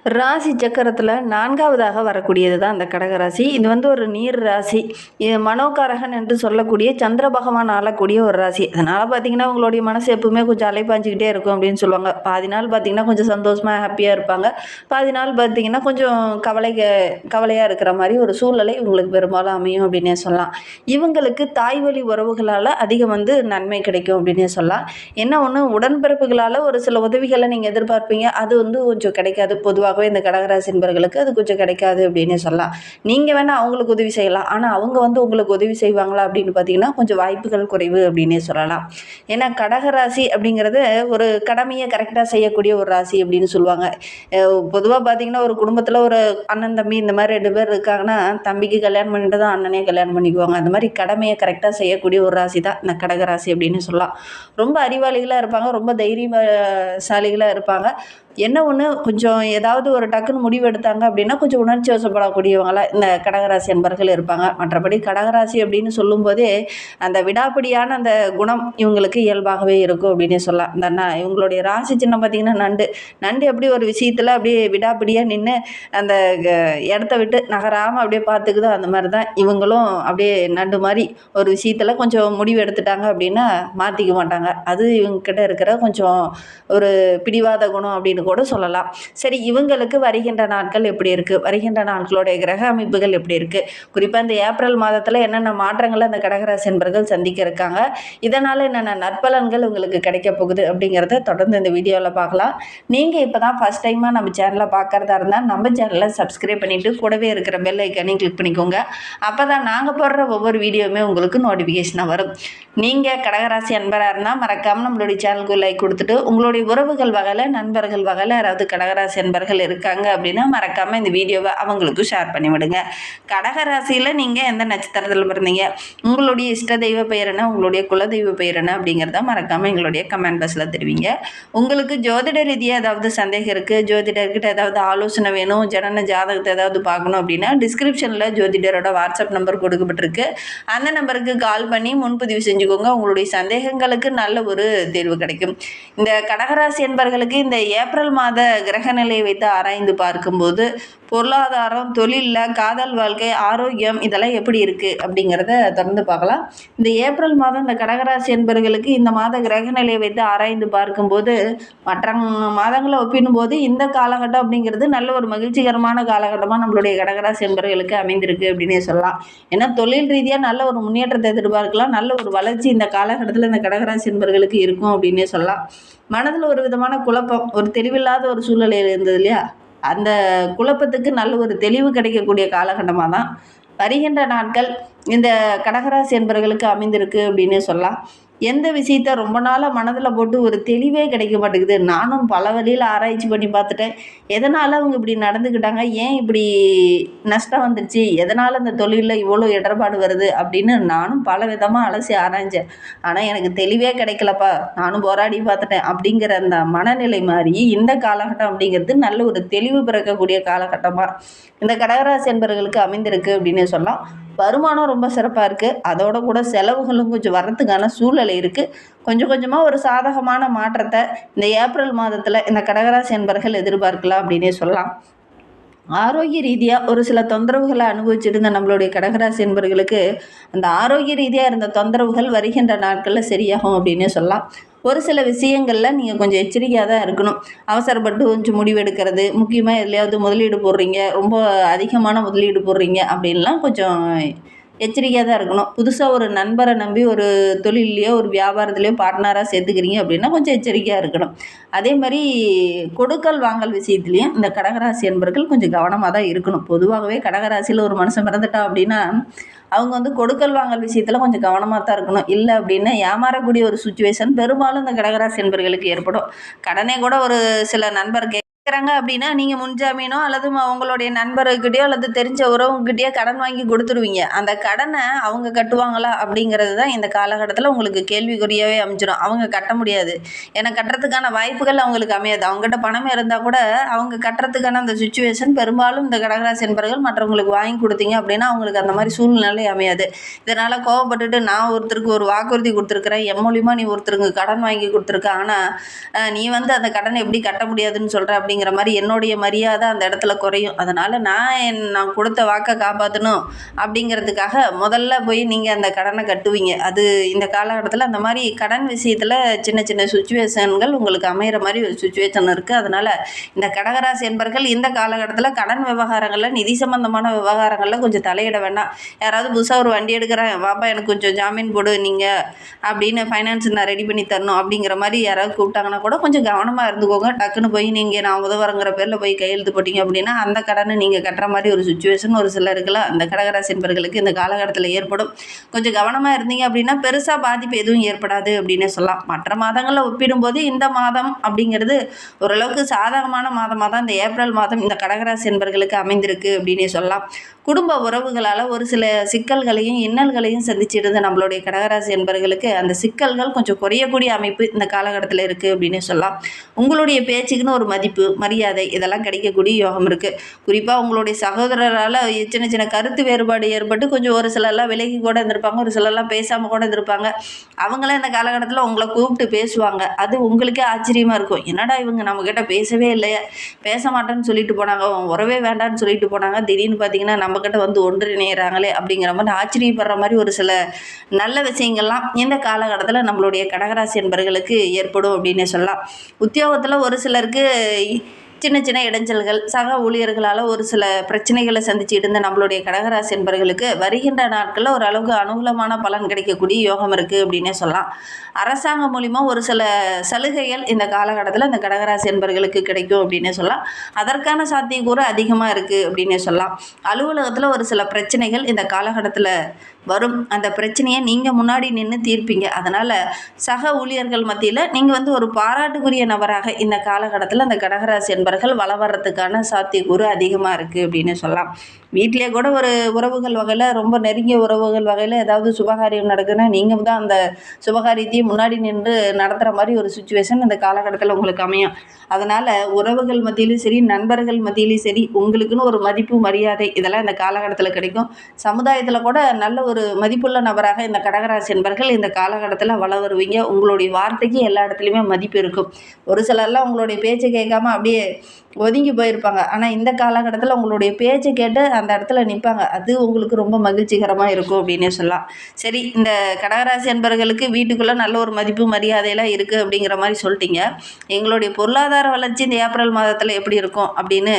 ராசி சக்கரத்தில் நான்காவதாக வரக்கூடியது தான் அந்த கடகராசி. இது ஒரு நீர் ராசி. இது மனோகாரகன் என்று சொல்லக்கூடிய சந்திர பகவான் ஆளக்கூடிய ஒரு ராசி. அதனால் பார்த்திங்கன்னா உங்களுடைய மனசு எப்பவுமே கொஞ்சம் அலைப்பாஞ்சிக்கிட்டே இருக்கும் அப்படின்னு சொல்லுவாங்க. பாதி நாள் பார்த்திங்கன்னா கொஞ்சம் சந்தோஷமாக ஹாப்பியாக இருப்பாங்க. பாதி நாள் பார்த்திங்கன்னா கொஞ்சம் கவலையாக இருக்கிற மாதிரி ஒரு சூழ்நிலை உங்களுக்கு பெரும்பாலும் அமையும் அப்படின்னே சொல்லலாம். இவங்களுக்கு தாய் வழி உறவுகளால் அதிகம் நன்மை கிடைக்கும் அப்படின்னே சொல்லலாம். என்ன ஒன்று, உடன்பிறப்புகளால் ஒரு சில உதவிகளை நீங்கள் எதிர்பார்ப்பீங்க. அது கொஞ்சம் கிடைக்காது. பொதுவாகவே இந்த கடகராசி என்பர்களுக்கு அது கொஞ்சம் கிடைக்காது அப்படின்னு சொல்லலாம். நீங்கள் வேணால் அவங்களுக்கு உதவி செய்யலாம், ஆனால் அவங்க உங்களுக்கு உதவி செய்வாங்களா அப்படின்னு பார்த்தீங்கன்னா கொஞ்சம் வாய்ப்புகள் குறைவு அப்படின்னே சொல்லலாம். ஏன்னா கடகராசி அப்படிங்கிறது ஒரு கடமையை கரெக்டாக செய்யக்கூடிய ஒரு ராசி அப்படின்னு சொல்லுவாங்க. பொதுவாக பார்த்தீங்கன்னா ஒரு குடும்பத்தில் ஒரு அண்ணன் தம்பி இந்த மாதிரி 2 பேர் இருக்காங்கன்னா, தம்பிக்கு கல்யாணம் பண்ணிட்டு தான் அண்ணனே கல்யாணம் பண்ணிக்குவாங்க. அந்த மாதிரி கடமையை கரெக்டாக செய்யக்கூடிய ஒரு ராசி தான் இந்த கடகராசி அப்படின்னு சொல்லலாம். ரொம்ப அறிவாளிகளாக இருப்பாங்க, ரொம்ப தைரியசாலிகளாக இருப்பாங்க. என்ன ஒன்று, கொஞ்சம் ஏதாவது ஒரு டக்குன்னு முடிவு எடுத்தாங்க அப்படின்னா கொஞ்சம் உணர்ச்சி வசப்படக்கூடியவங்களாக இந்த கடகராசி என்பர்கள் இருப்பாங்க. மற்றபடி கடகராசி அப்படின்னு சொல்லும்போதே அந்த விடாப்பிடியான அந்த குணம் இவங்களுக்கு இயல்பாகவே இருக்கும் அப்படின்னே சொல்லலாம். இவங்களுடைய ராசி சின்னம் பார்த்திங்கன்னா நண்டு எப்படி ஒரு விஷயத்தில் அப்படியே விடாப்பிடியாக நின்று அந்த இடத்த விட்டு நகராமல் அப்படியே பார்த்துக்குதோ, அந்த மாதிரி தான் இவங்களும் அப்படியே நண்டு மாதிரி ஒரு விஷயத்தில் கொஞ்சம் முடிவு எடுத்துட்டாங்க அப்படின்னா மாற்றிக்க மாட்டாங்க. அது இவங்ககிட்ட இருக்கிற கொஞ்சம் ஒரு பிடிவாத குணம் அப்படின்னு கூட சொல்லலாம். சரி, இவங்களுக்கு வருகின்ற நாட்கள் எப்படி இருக்குது, வருகின்ற நாட்களுடைய கிரக அமைப்புகள் எப்படி இருக்குது, குறிப்பாக இந்த ஏப்ரல் மாதத்தில் என்னென்ன மாற்றங்களை அந்த கடகராசி என்பர்கள் சந்திக்க இருக்காங்க, இதனால் என்னென்ன நற்பலன்கள் உங்களுக்கு கிடைக்க போகுது அப்படிங்கிறத தொடர்ந்து இந்த வீடியோவில் பார்க்கலாம். நீங்கள் இப்போ தான் ஃபஸ்ட் டைமாக நம்ம சேனலை பார்க்குறதா இருந்தால் நம்ம சேனலை சப்ஸ்கிரைப் பண்ணிவிட்டு கூடவே இருக்கிற பெல் ஐக்கானையும் கிளிக் பண்ணிக்கோங்க. அப்போ தான் நாங்கள் போடுற ஒவ்வொரு வீடியோவுமே உங்களுக்கு நோட்டிஃபிகேஷனாக வரும். நீங்கள் கடகராசி அன்பராக இருந்தால் மறக்காமல் நம்மளுடைய சேனலுக்கு லைக் கொடுத்துட்டு, உங்களுடைய உறவுகள் வகையில் நண்பர்கள் வகையில் யாராவது கடகராசி அன்பர்கள் இருக்காங்க அப்படின்னா மறக்காமல் இந்த வீடியோவை அவங்களுக்கும் ஷேர் பண்ணிவிடுங்க. கடகராசியில் நீங்கள் எந்த நட்சத்திரத்தில் பிறந்தீங்க, உங்களுடைய இஷ்ட தெய்வ பெயர் என்ன, உங்களுடைய குலதெய்வ பெயர் என்ன அப்படிங்கிறத மறக்காமல் எங்களுடைய கமெண்ட் பாக்ஸில் தெரிவிங்க. உங்களுக்கு ஜோதிட ரீதியாக ஏதாவது சந்தேகம் இருக்குது, ஜோதிடர்கிட்ட ஏதாவது ஆலோசனை வேணும், ஜனன ஜாதகத்தை ஏதாவது பார்க்கணும் அப்படின்னா டிஸ்கிரிப்ஷனில் ஜோதிடரோட வாட்ஸ்அப் நம்பர் கொடுக்கப்பட்டிருக்கு. அந்த நம்பருக்கு கால் பண்ணி முன்பதிவு செஞ்சுக்கோங்க. உங்களுடைய சந்தேகங்களுக்கு நல்ல ஒரு தீர்வு கிடைக்கும். இந்த கடகராசி என்பர்களுக்கு இந்த ஏப்ரல் மாத கிரகநிலையை வைத்து ஆராய்ந்து பார்க்கும்போது பொருளாதாரம், தொழிலில், காதல் வாழ்க்கை, ஆரோக்கியம் இதெல்லாம் எப்படி இருக்குது அப்படிங்கிறத தொடர்ந்து பார்க்கலாம். இந்த ஏப்ரல் மாதம் இந்த கடகராசி என்பர்களுக்கு இந்த மாத கிரகநிலையை வைத்து ஆராய்ந்து பார்க்கும்போது மற்ற மாதங்களை ஒப்பிடும்போது இந்த காலகட்டம் அப்படிங்கிறது நல்ல ஒரு மகிழ்ச்சிகரமான காலகட்டமாக நம்மளுடைய கடகராசி என்பர்களுக்கு அமைந்திருக்கு அப்படின்னே சொல்லலாம். ஏன்னா தொழில் ரீதியாக நல்ல ஒரு முன்னேற்றத்தை எதிர்பார்க்கலாம், நல்ல ஒரு வளர்ச்சி இந்த காலகட்டத்தில் இந்த கடகராசி என்பர்களுக்கு இருக்கும் அப்படின்னே சொல்லலாம். மனதில் ஒரு விதமான குழப்பம், ஒரு தெளிவில்லாத ஒரு சூழ்நிலையில் இருந்தது இல்லையா, அந்த குழப்பத்துக்கு நல்ல ஒரு தெளிவு கிடைக்கக்கூடிய காலகட்டமாக தான் வருகின்ற நாட்கள் இந்த கடகராசி என்பவர்களுக்கு அமைந்திருக்கு அப்படின்னு சொல்லலாம். எந்த விஷயத்த ரொம்ப நாளாக மனதில் போட்டு ஒரு தெளிவே கிடைக்க மாட்டேங்குது, நானும் பல வழியில் ஆராய்ச்சி பண்ணி பார்த்துட்டேன், எதனால் அவங்க இப்படி நடந்துக்கிட்டாங்க, ஏன் இப்படி நஷ்டம் வந்துடுச்சு, எதனால் இந்த தொழிலில் இவ்வளோ இடர்பாடு வருது அப்படின்னு நானும் பல விதமாக அலசி ஆராய்ஞ்சேன். ஆனால் எனக்கு தெளிவே கிடைக்கலப்பா, நானும் போராடி பார்த்துட்டேன் அப்படிங்கிற அந்த மனநிலை மாதிரி இந்த காலகட்டம் அப்படிங்கிறது நல்ல ஒரு தெளிவு பிறக்கக்கூடிய காலகட்டமாக இந்த கடகராசி என்பவர்களுக்கு அமைந்திருக்கு அப்படின்னு சொல்லலாம். வருமானம் ரொம்ப சிறப்பாக இருக்குது, அதோட கூட செலவுகளும் கொஞ்சம் வரத்துக்கான சூழ்நிலை இருக்குது. கொஞ்சம் கொஞ்சமாக ஒரு சாதகமான மாற்றத்தை இந்த ஏப்ரல் மாதத்தில் இந்த கடகராசி என்பர்கள் எதிர்பார்க்கலாம் அப்படின்னே சொல்லலாம். ஆரோக்கிய ரீதியாக ஒரு சில தொந்தரவுகளை அனுபவிச்சிருந்த நம்மளுடைய கடகராசி என்பவர்களுக்கு அந்த ஆரோக்கிய ரீதியாக இருந்த தொந்தரவுகள் வருகின்ற நாட்களில் சரியாகும் அப்படின்னே சொல்லலாம். ஒரு சில விஷயங்களில் நீங்கள் கொஞ்சம் எச்சரிக்கையாக தான் இருக்கணும். அவசரப்பட்டு கொஞ்சம் முடிவெடுக்கிறது, முக்கியமாக எதுலையாவது முதலீடு போடுறீங்க, ரொம்ப அதிகமான முதலீடு போடுறீங்க அப்படின்லாம் கொஞ்சம் எச்சரிக்கையாக தான் இருக்கணும். புதுசாக ஒரு நண்பரை நம்பி ஒரு தொழிலையோ ஒரு வியாபாரத்துலேயோ பார்ட்னராக சேர்த்துக்கிறீங்க அப்படின்னா கொஞ்சம் எச்சரிக்கையாக இருக்கணும். அதே மாதிரி கொடுக்கல் வாங்கல் விஷயத்துலேயும் இந்த கடகராசி என்பர்கள் கொஞ்சம் கவனமாக தான் இருக்கணும். பொதுவாகவே கடகராசியில் ஒரு மனுஷன் பிறந்துட்டா அப்படின்னா அவங்க கொடுக்கல் வாங்கல் விஷயத்தில் கொஞ்சம் கவனமாக தான் இருக்கணும். இல்லை அப்படின்னா ஏமாறக்கூடிய ஒரு சுச்சுவேஷன் பெரும்பாலும் இந்த கடகராசி என்பர்களுக்கு ஏற்படும். கடனே கூட ஒரு சில நண்பர் கேட்குறாங்க அப்படின்னா நீங்கள் முன்ஜாமீனோ அல்லது உங்களுடைய நண்பர்கிட்டயோ அல்லது தெரிஞ்ச உறவுகிட்டயோ கடன் வாங்கி கொடுத்துருவீங்க. அந்த கடனை அவங்க கட்டுவாங்களா அப்படிங்கிறது தான் இந்த காலகட்டத்தில் உங்களுக்கு கேள்விக்குறியாகவே அமைஞ்சிடும். அவங்க கட்ட முடியாது, ஏன்னா கட்டுறதுக்கான வாய்ப்புகள் அவங்களுக்கு அமையாது. அவங்ககிட்ட பணம் இருந்தால் கூட அவங்க கட்டுறதுக்கான அந்த சுச்சுவேஷன் பெரும்பாலும் இந்த கடகராசி என்பர்கள் மற்றவங்களுக்கு வாங்கி கொடுத்தீங்க அப்படின்னா அவங்களுக்கு அந்த மாதிரி சூழ்நிலை அமையாது. இதனால் கோவப்பட்டுட்டு நான் ஒருத்தருக்கு ஒரு வாக்குறுதி கொடுத்துருக்குறேன், என் மூலிமா நீ ஒருத்தருக்கு கடன் வாங்கி கொடுத்துருக்க, ஆனால் நீ அந்த கடனை எப்படி கட்ட முடியாதுன்னு சொல்கிற அப்படிங்கிற அப்படிங்கிற மாதிரி என்னுடைய மரியாதை அந்த இடத்துல குறையும். அதனால் நான் கொடுத்த வாக்கை காப்பாற்றணும் அப்படிங்கிறதுக்காக முதல்ல போய் நீங்கள் அந்த கடனை கட்டுவீங்க. அது இந்த காலகட்டத்தில் அந்த மாதிரி கடன் விஷயத்தில் சின்ன சின்ன சுச்சுவேஷன்கள் உங்களுக்கு அமையிற மாதிரி ஒரு சுச்சுவேஷன் இருக்குது. அதனால் இந்த கடகராசி என்பர்கள் இந்த காலகட்டத்தில் கடன் விவகாரங்களில், நிதி சம்பந்தமான விவகாரங்களில் கொஞ்சம் தலையிட வேண்டாம். யாராவது புதுசாக ஒரு வண்டி எடுக்கிறேன், வாப்பா எனக்கு கொஞ்சம் ஜாமீன் போடு நீங்கள் அப்படின்னு, ஃபைனான்ஸ் நான் ரெடி பண்ணி தரணும் அப்படிங்கிற மாதிரி யாராவது கூப்பிட்டாங்கன்னா கூட கொஞ்சம் கவனமாக இருந்துக்கோங்க. டக்குன்னு போய் நீங்கள் நான் உதவுறங்கிற பேரில் போய் கையெழுத்து போட்டிங்க அப்படின்னா அந்த கடனை நீங்கள் கட்டுற மாதிரி ஒரு சுச்சுவேஷன் ஒரு சிலருக்குலாம் அந்த கடகராசி என்பர்களுக்கு இந்த காலகட்டத்தில் ஏற்படும். கொஞ்சம் கவனமாக இருந்தீங்க அப்படின்னா பெருசாக பாதிப்பு எதுவும் ஏற்படாது அப்படின்னு சொல்லலாம். மற்ற மாதங்களில் ஒப்பிடும்போது இந்த மாதம் அப்படிங்கிறது ஓரளவுக்கு சாதகமான மாதமாக தான் இந்த ஏப்ரல் மாதம் இந்த கடகராசி என்பர்களுக்கு அமைந்திருக்கு அப்படின்னே சொல்லலாம். குடும்ப உறவுகளால் ஒரு சில சிக்கல்களையும் இன்னல்களையும் சந்திச்சிடுது நம்மளுடைய கடகராசி என்பர்களுக்கு. அந்த சிக்கல்கள் கொஞ்சம் குறையக்கூடிய அமைப்பு இந்த காலகட்டத்தில் இருக்குது அப்படின்னு சொல்லலாம். உங்களுடைய பேச்சுக்குன்னு ஒரு மதிப்பு, மரியாதை இதெல்லாம் கிடைக்கக்கூடிய யோகம் இருக்குது. குறிப்பாக உங்களுடைய சகோதரரால் சின்ன சின்ன கருத்து வேறுபாடு ஏற்பட்டு கொஞ்சம் ஒரு சிலர்லாம் விலகி கூட இருந்திருப்பாங்க, ஒரு சிலர்லாம் பேசாமல் கூட இருந்திருப்பாங்க. அவங்களாம் இந்த காலகட்டத்தில் உங்களை கூப்பிட்டு பேசுவாங்க. அது உங்களுக்கே ஆச்சரியமாக இருக்கும். என்னடா இவங்க நம்மக்கிட்ட பேசவே இல்லையே, பேச மாட்டேன்னு சொல்லிட்டு போனாங்க, உறவே வேண்டான்னு சொல்லிட்டு போனாங்க, திடீர்னு பார்த்தீங்கன்னா நம்மக்கிட்ட வந்து ஒன்றிணைகிறாங்களே அப்படிங்கிற மாதிரி ஆச்சரியப்படுற மாதிரி ஒரு சில நல்ல விஷயங்கள்லாம் இந்த காலகட்டத்தில் நம்மளுடைய கடகராசி என்பர்களுக்கு ஏற்படும் அப்படின்னே சொல்லலாம். உத்தியோகத்தில் ஒரு சிலருக்கு சின்ன சின்ன இடைஞ்சல்கள், சக ஊழியர்களால் ஒரு சில பிரச்சனைகளை சந்திச்சுட்டு இருந்த நம்மளுடைய கடகராசி என்பர்களுக்கு வருகின்ற நாட்களில் ஓரளவுக்கு அனுகூலமான பலன் கிடைக்கக்கூடிய யோகம் இருக்குது அப்படின்னே சொல்லலாம். அரசாங்கம் மூலிமா ஒரு சில சலுகைகள் இந்த காலகட்டத்தில் இந்த கடகராசி என்பர்களுக்கு கிடைக்கும் அப்படின்னே சொல்லலாம். அதற்கான சாத்தியக்கூறு அதிகமாக இருக்குது அப்படின்னே சொல்லலாம். அலுவலகத்தில் ஒரு சில பிரச்சனைகள் இந்த காலகட்டத்தில் வரும். அந்த பிரச்சனையை நீங்கள் முன்னாடி நின்று தீர்ப்பீங்க. அதனால் சக ஊழியர்கள் மத்தியில் நீங்கள் வந்து ஒரு பாராட்டுக்குரிய நபராக இந்த காலகட்டத்தில் அந்த கடகராசி என்பர்கள் வளம் வர்றதுக்கான சாத்தியக்கூறு அதிகமாக இருக்குது அப்படின்னு சொல்லலாம். வீட்டிலே கூட ஒரு உறவுகள் வகையில், ரொம்ப நெருங்கிய உறவுகள் வகையில் ஏதாவது சுபகாரியம் நடக்குதுன்னா நீங்கள் தான் அந்த சுபகாரியத்தையும் முன்னாடி நின்று நடத்துகிற மாதிரி ஒரு சுச்சுவேஷன் இந்த காலகட்டத்தில் உங்களுக்கு அமையும். அதனால் உறவுகள் மத்தியிலும் சரி, நண்பர்கள் மத்தியிலும் சரி, உங்களுக்குன்னு ஒரு மதிப்பு, மரியாதை இதெல்லாம் இந்த காலகட்டத்தில் கிடைக்கும். சமுதாயத்தில் கூட நல்ல ஒரு மதிப்புள்ள நபராக இந்த கடகராசி என்பர்கள் இந்த காலகட்டத்தில் வள வருவீங்க. உங்களுடைய வார்த்தைக்கு எல்லா இடத்துலையுமே மதிப்பு இருக்கும். ஒரு சிலர்லாம் உங்களுடைய பேச்சை கேட்காம அப்படியே ஒதுங்கி போயிருப்பாங்க. ஆனால் இந்த காலகட்டத்தில் உங்களுடைய பேச்சை கேட்டு அந்த இடத்துல நிற்பாங்க. அது உங்களுக்கு ரொம்ப மகிழ்ச்சிகரமாக இருக்கும் அப்படின்னே சொல்லலாம். சரி, இந்த கடகராசி என்பவர்களுக்கு வீட்டுக்குள்ளே நல்ல ஒரு மதிப்பு, மரியாதையெல்லாம் இருக்குது அப்படிங்கிற மாதிரி சொல்லிட்டீங்க. எங்களுடைய பொருளாதார வளர்ச்சி இந்த ஏப்ரல் மாதத்தில் எப்படி இருக்கும் அப்படின்னு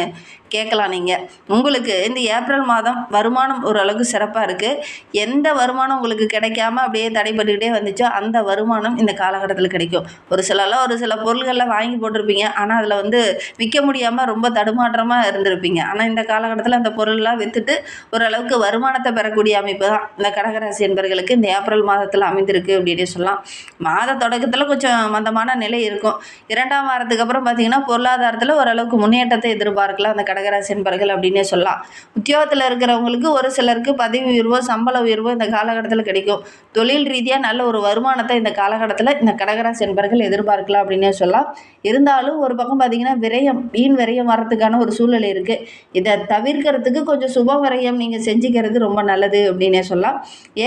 கேட்கலாம். நீங்கள் உங்களுக்கு இந்த ஏப்ரல் மாதம் வருமானம் ஓரளவுக்கு சிறப்பாக இருக்குது. எந்த வருமானம் உங்களுக்கு கிடைக்காம அப்படியே தடைப்பட்டுக்கிட்டே வந்துச்சோ அந்த வருமானம் இந்த காலகட்டத்தில் கிடைக்கும். ஒரு சில பொருள்களில் வாங்கி போட்டிருப்பீங்க, ஆனால் அதில் வந்து விற்க முடியாமல் ரொம்ப தடுமாற்றமாக இருந்திருப்பீங்க. ஆனால் இந்த காலகட்டத்தில் அந்த பொருள்லாம் விற்றுட்டு ஓரளவுக்கு வருமானத்தை பெறக்கூடிய அமைப்பு தான் இந்த கடகராசி என்பவர்களுக்கு இந்த ஏப்ரல் மாதத்தில் அமைந்திருக்கு அப்படின்னே சொல்லலாம். மாத தொடக்கத்தில் கொஞ்சம் மந்தமான நிலை இருக்கும். 2ஆம் வாரத்துக்கு அப்புறம் பார்த்திங்கன்னா பொருளாதாரத்தில் ஓரளவுக்கு முன்னேற்றத்தை எதிர்பார்க்கலாம் அந்த கடகராசி என்பவர்கள் அப்படின்னே சொல்லலாம். உத்தியோகத்தில் இருக்கிறவங்களுக்கு ஒரு சிலருக்கு பதவி உயர்வோ, சம்பள உயர்வோ இந்த காலகட்டத்தில் கிடைக்கும். தொழில் ரீதியாக நல்ல ஒரு வருமானத்தை இந்த காலகட்டத்தில் இந்த கடகராசி என்பவர்கள் எதிர்பார்க்கலாம் அப்படின்னே சொல்லலாம். இருந்தாலும் ஒரு பக்கம் பார்த்திங்கன்னா வீண் விரயம் வரத்துக்கான ஒரு சூழ்நிலை இருக்குது. இதை தவிர்க்கிறதுக்கு கொஞ்சம் சுப விரயம் நீங்கள் செஞ்சுக்கிறது ரொம்ப நல்லது அப்படின்னே சொல்லலாம்.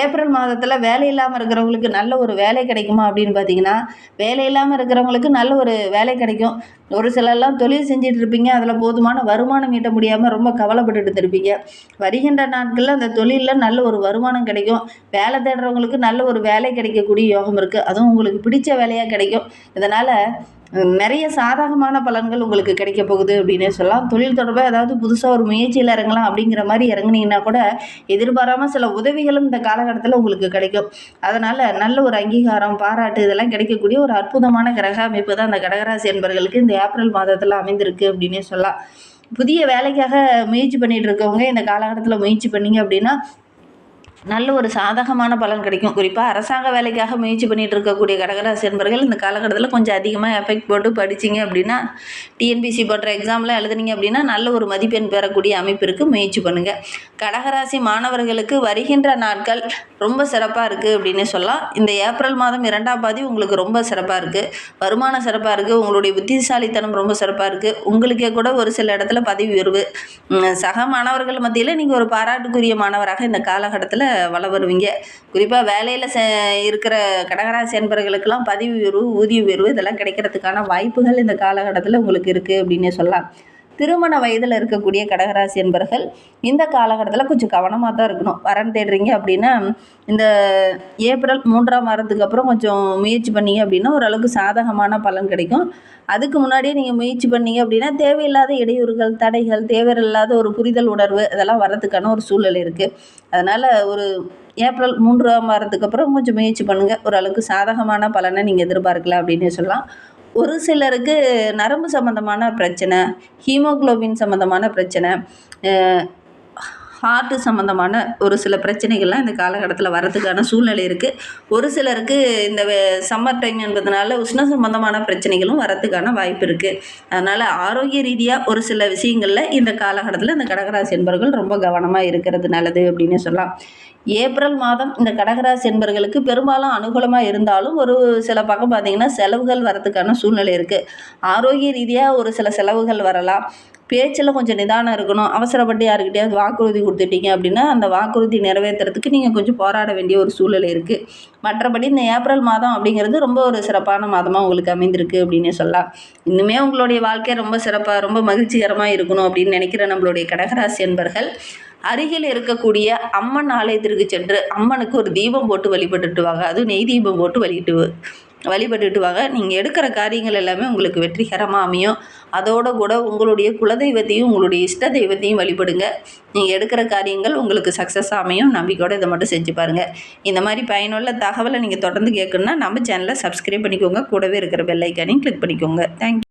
ஏப்ரல் மாதத்தில் வேலை இல்லாமல் இருக்கிறவங்களுக்கு நல்ல ஒரு வேலை கிடைக்குமா அப்படின்னு பார்த்தீங்கன்னா, வேலை இல்லாமல் இருக்கிறவங்களுக்கு நல்ல ஒரு வேலை கிடைக்கும். ஒரு சிலர்லாம் தொழில் செஞ்சுட்டு இருப்பீங்க, அதில் போதுமான வருமானம் ஈட்ட முடியாமல் ரொம்ப கவலைப்பட்டுட்டு இருப்பீங்க. வருகின்ற நாட்களில் அந்த தொழிலில் நல்ல ஒரு வருமானம் கிடைக்கும். வேலை தேடுறவங்களுக்கு நல்ல ஒரு வேலை கிடைக்கக்கூடிய யோகம் இருக்குது. அதுவும் உங்களுக்கு பிடிச்ச வேலையாக கிடைக்கும். இதனால் நிறைய சாதகமான பலன்கள் உங்களுக்கு கிடைக்க போகுது அப்படின்னே சொல்லலாம். தொழில் தொடர்பாக ஏதாவது புதுசாக ஒரு முயற்சியில் இறங்கலாம் அப்படிங்கிற மாதிரி இறங்குனீங்கன்னா கூட எதிர்பாராமல் சில உதவிகளும் இந்த காலகட்டத்தில் உங்களுக்கு கிடைக்கும். அதனால் நல்ல ஒரு அங்கீகாரம், பாராட்டு இதெல்லாம் கிடைக்கக்கூடிய ஒரு அற்புதமான கிரக அமைப்பு தான் இந்த கடகராசி என்பவர்களுக்கு இந்த ஏப்ரல் மாதத்தில் அமைந்திருக்கு அப்படின்னே சொல்லலாம். புதிய வேலைக்காக முயற்சி பண்ணிகிட்டு இருக்கவங்க இந்த காலகட்டத்தில் முயற்சி பண்ணிங்க அப்படின்னா நல்ல ஒரு சாதகமான பலன் கிடைக்கும். குறிப்பாக அரசாங்க வேலைக்காக முயற்சி பண்ணிகிட்டு இருக்கக்கூடிய கடகராசி என்பவர்கள் இந்த காலகட்டத்தில் கொஞ்சம் அதிகமாக எஃபெக்ட் போட்டு படிச்சிங்க அப்படின்னா, டிஎன்பிசி போன்ற எக்ஸாம்லாம் எழுதுனீங்க அப்படின்னா நல்ல ஒரு மதிப்பெண் பெறக்கூடிய அமைப்பு இருக்குது. முயற்சி பண்ணுங்கள். கடகராசி மாணவர்களுக்கு வருகின்ற நாட்கள் ரொம்ப சிறப்பாக இருக்குது அப்படின்னு சொல்லலாம். இந்த ஏப்ரல் மாதம் 2ஆம் பாதி உங்களுக்கு ரொம்ப சிறப்பாக இருக்குது. வருமானம் சிறப்பாக இருக்குது. உங்களுடைய புத்திசாலித்தனம் ரொம்ப சிறப்பாக இருக்குது. உங்களுக்கே கூட ஒரு சில இடத்துல பதவி உயர்வு, சக மாணவர்கள் மத்தியில் நீங்கள் ஒரு பாராட்டுக்குரிய மாணவராக இந்த காலகட்டத்தில் வள வருவீங்க. குறிப்பாக வேலையில் இருக்கிற கடகராசி என்பவர்களுக்கெல்லாம் பதவி உயர்வு, ஊதிய உயர்வு இதெல்லாம் கிடைக்கிறதுக்கான வாய்ப்புகள் இந்த காலகட்டத்தில் உங்களுக்கு இருக்குது அப்படின்னே சொல்லலாம். திருமண வயதில் இருக்கக்கூடிய கடகராசி என்பர்கள் இந்த காலகட்டத்தில் கொஞ்சம் கவனமாக தான் இருக்கணும். வரன் தேடுறீங்க அப்படின்னா இந்த ஏப்ரல் 3ஆம் வாரத்துக்கு அப்புறம் கொஞ்சம் முயற்சி பண்ணீங்க அப்படின்னா ஓரளவுக்கு சாதகமான பலன் கிடைக்கும். அதுக்கு முன்னாடியே நீங்கள் முயற்சி பண்ணீங்க அப்படின்னா தேவையில்லாத இடையூறுகள், தடைகள், தேவையில்லாத ஒரு புரிதல் உணர்வு இதெல்லாம் வர்றதுக்கான ஒரு சூழ்நிலை இருக்குது. அதனால் ஒரு ஏப்ரல் 3ஆம் வாரத்துக்கு அப்புறம் கொஞ்சம் முயற்சி பண்ணுங்கள். ஓரளவுக்கு சாதகமான பலனை நீங்கள் எதிர்பார்க்கலாம் அப்படின்னு சொல்லலாம். ஒரு சிலருக்கு நரம்பு சம்மந்தமான பிரச்சனை, ஹீமோகுளோபின் சம்மந்தமான பிரச்சனை, ஹார்ட்டு சம்மந்தமான ஒரு சில பிரச்சனைகள்லாம் இந்த காலகட்டத்தில் வரதுக்கான சூழ்நிலை இருக்குது. ஒரு சிலருக்கு இந்த சம்மர் டைம் என்பதனால உஷ்ண சம்மந்தமான பிரச்சனைகளும் வரத்துக்கான வாய்ப்பு இருக்குது. அதனால் ஆரோக்கிய ரீதியாக ஒரு சில விஷயங்களில் இந்த காலகட்டத்தில் இந்த கடகராசி என்பவர்கள் ரொம்ப கவனமாக இருக்கிறது நல்லது அப்படின்னு சொல்லலாம். ஏப்ரல் மாதம் இந்த கடகராசி என்பவர்களுக்கு பெரும்பாலும் அனுகூலமாக இருந்தாலும் ஒரு சில பக்கம் பார்த்திங்கன்னா செலவுகள் வரத்துக்கான சூழ்நிலை இருக்குது. ஆரோக்கிய ரீதியாக ஒரு சில செலவுகள் வரலாம். பேச்சில் கொஞ்சம் நிதானம் இருக்கணும். அவசரப்பட்டு யாருக்கிட்டையாவது வாக்குறுதி கொடுத்துட்டீங்க அப்படின்னா அந்த வாக்குறுதி நிறைவேற்றுறதுக்கு நீங்கள் கொஞ்சம் போராட வேண்டிய ஒரு சூழ்நிலை இருக்குது. மற்றபடி இந்த ஏப்ரல் மாதம் அப்படிங்கிறது ரொம்ப ஒரு சிறப்பான மாதமாக உங்களுக்கு அமைந்திருக்கு அப்படின்னே சொல்லலாம். இன்னுமே உங்களுடைய வாழ்க்கை ரொம்ப சிறப்பாக, ரொம்ப மகிழ்ச்சிகரமாக இருக்கணும் அப்படின்னு நினைக்கிற நம்மளுடைய கடகராசி என்பர்கள் அருகில் இருக்கக்கூடிய அம்மன் ஆலயத்திற்கு சென்று அம்மனுக்கு ஒரு தீபம் போட்டு வழிபட்டுட்டு வாங்க. அதுவும் நெய் தீபம் போட்டு வழிபட்டுட்டு வாங்க. நீங்கள் எடுக்கிற காரியங்கள் எல்லாமே உங்களுக்கு வெற்றிகரமாக அமையும். அதோடு கூட உங்களுடைய குலதெய்வத்தையும் உங்களுடைய இஷ்ட தெய்வத்தையும் வழிபடுங்க. நீங்கள் எடுக்கிற காரியங்கள் உங்களுக்கு சக்ஸஸ் அமையும். நம்பிக்கையோடு இதை மட்டும் செஞ்சு பாருங்கள். இந்த மாதிரி பயனுள்ள தகவலை நீங்கள் தொடர்ந்து கேட்கணுன்னா நம்ம சேனலை சப்ஸ்கிரைப் பண்ணிக்கோங்க. கூடவே இருக்கிற பெல் ஐக்கானையும் கிளிக் பண்ணிக்கோங்க. தேங்க்யூ.